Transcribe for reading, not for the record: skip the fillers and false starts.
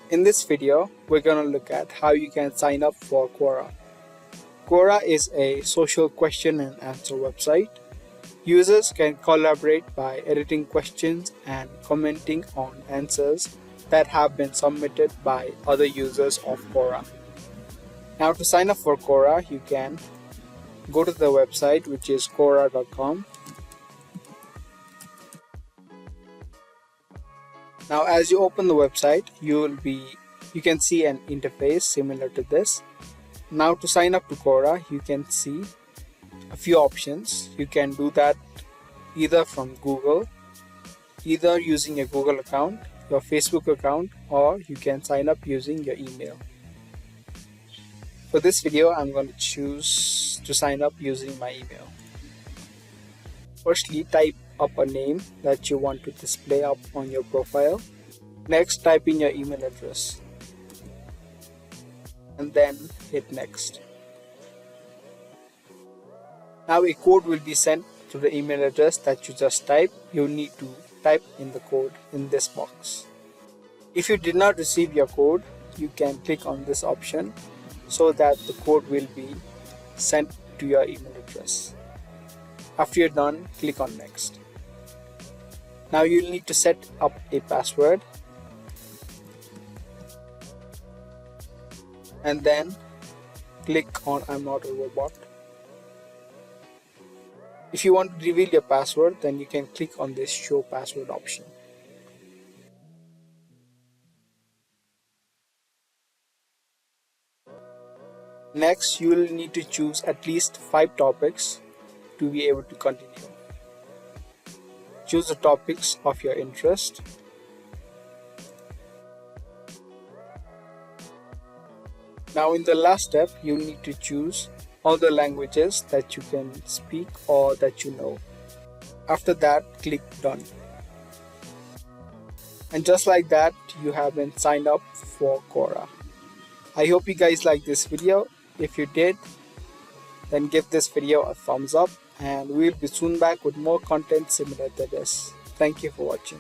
In this video, we're going to look at how you can sign up for Quora. Quora is a social question and answer website. Users can collaborate by editing questions and commenting on answers that have been submitted by other users of Quora. Now to sign up for Quora, you can go to the website, which is Quora.com. Now as you open the website, you can see an interface similar to this. Now to sign up to Quora, you can see a few options. You can do that either from Google, either using a Google account, your Facebook account, or you can sign up using your email. For this video, I'm going to choose to sign up using my email. Firstly, type up a name that you want to display up on your profile. Next, type in your email address and then hit next. Now a code will be sent to the email address that you just typed. You need to type in the code in this box. If you did not receive your code, you can click on this option so that the code will be sent to your email address. After you're done, click on next. Now you'll need to set up a password and then click on I'm not a robot. If you want to reveal your password, then you can click on this show password option. Next, you will need to choose at least 5 topics to be able to continue. Choose the topics of your interest. Now in the last step, you need to choose all the languages that you can speak or that you know. After that, click done. And just like that, you have been signed up for Quora. I hope you guys like this video. If you did, then give this video a thumbs up, and we'll be soon back with more content similar to this. Thank you for watching.